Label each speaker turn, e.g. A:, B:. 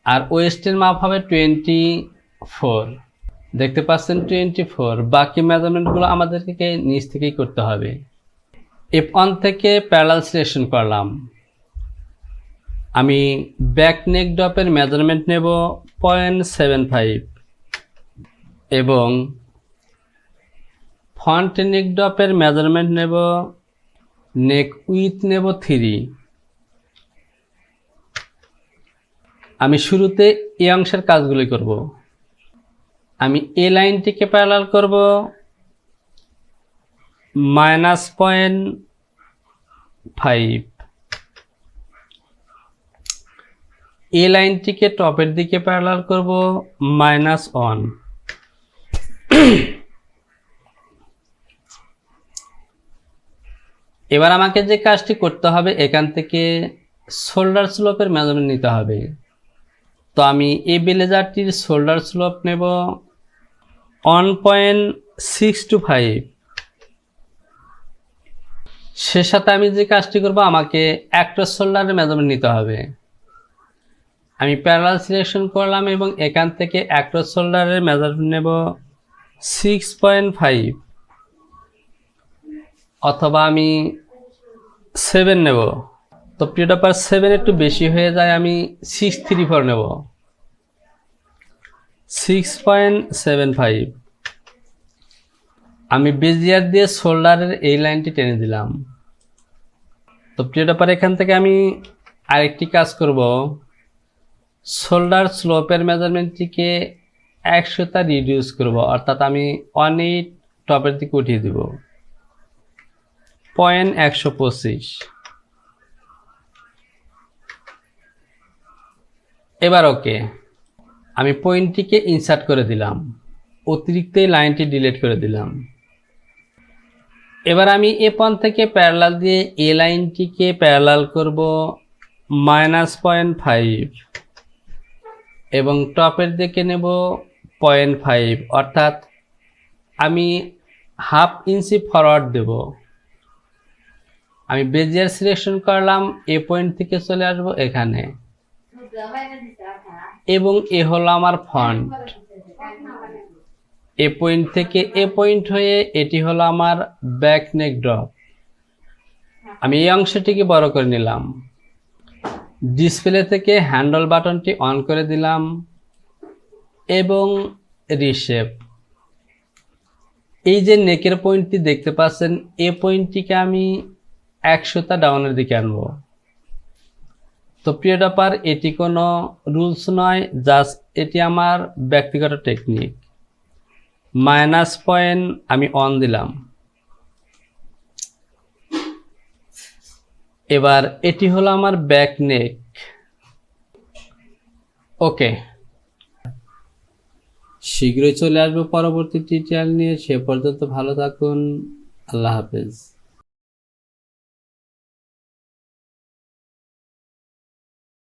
A: আর ওয়েস্টের মাপ হবে 24, দেখতে পাচ্ছেন 24। বাকি মেজারমেন্টগুলো আমাদেরকে নিচ থেকেই করতে হবে। F1 থেকে প্যারালাল সিলেকশন করলাম। আমি ব্যাক নেক ড্রপের মেজারমেন্ট নেব 0.75 এবং ফ্রন্ট নেক ড্রপের মেজারমেন্ট নেব, নেক উইথ নেব 3। আমি শুরুতে এই অংশের কাজগুলি করব। আমি এই লাইনটিকে প্যারালাল করব -0.5, এই লাইনটিকে টপের দিকে প্যারালাল করব -1। এবার আমাকে যে কাজটি করতে হবে, এখান থেকে শোল্ডার স্লোপের মেজারমেন্ট নিতে হবে। তো আমি এই ব্লেজারটির শোল্ডার স্লোপ নেব 1.625। সে সাথে আমি যে কাজটি করব, আমাকে একটা শোল্ডারের মেজারমেন্ট নিতে হবে। আমি প্যারালাল সিলেকশন করলাম এবং এখান থেকে একটা শোল্ডারের মেজারমেন্ট নেব 6.5 অথবা আমি 7 নেব। তো পিরিয়ড অফ 7 একটু বেশি হয়ে যায়, আমি 634 নেব, 6.75। আমি বেজিয়ার দিয়ে শোল্ডারের এই লাইনটি টেনে দিলাম। তো পিরিয়ড অফ এখান থেকে আমি আরেকটি কাজ করব, শোল্ডার স্লোপের মেজারমেন্টটিকে 100টা রিডিউস করব, অর্থাৎ আমি 1.8 টপের দিকে উঠিয়ে দিব 0.125। এবার ওকে, আমি পয়েন্টটিকে ইনসার্ট করে দিলাম, অতিরিক্ত এই লাইনটি ডিলিট করে দিলাম। এবার আমি F1 থেকে প্যারালাল দিয়ে এই লাইনটিকে প্যারালাল করব -0.5 এবং টপের দিকে নেব 0.5, অর্থাৎ আমি ½ ইঞ্চি ফরওয়ার্ড দেব। আমি বেজিয়ার সিলেকশন করলাম, এ পয়েন্ট থেকে চলে আসব এখানে এবং এ হলো আমার ফ্রন্ট। এ পয়েন্ট থেকে এ পয়েন্ট হয়ে এটি হলো আমার ব্যাক নেক ড্রপ। আমি এই অংশটিকে বড় করে নিলাম। ডিসপ্লে থেকে হ্যান্ডল বাটনটি অন করে দিলাম এবং রিশেপ। এই যে নেকের পয়েন্টটি দেখতে পাচ্ছেন, এ পয়েন্টটিকে আমি 100টা ডাউনের দিকে আনবো। তো প্রিয় ডপার, এটি কোনো রুলস নয়, জাস্ট এটি আমার ব্যক্তিগত টেকনিক। -পয়েন্ট আমি অন দিলাম। এবার এটি হলো আমার ব্যাক নেক। ওকে, শীঘ্রই চলে আসবো পরবর্তী টিউটোরিয়াল নিয়ে। সে পর্যন্ত ভালো থাকুন। আল্লাহ হাফেজ।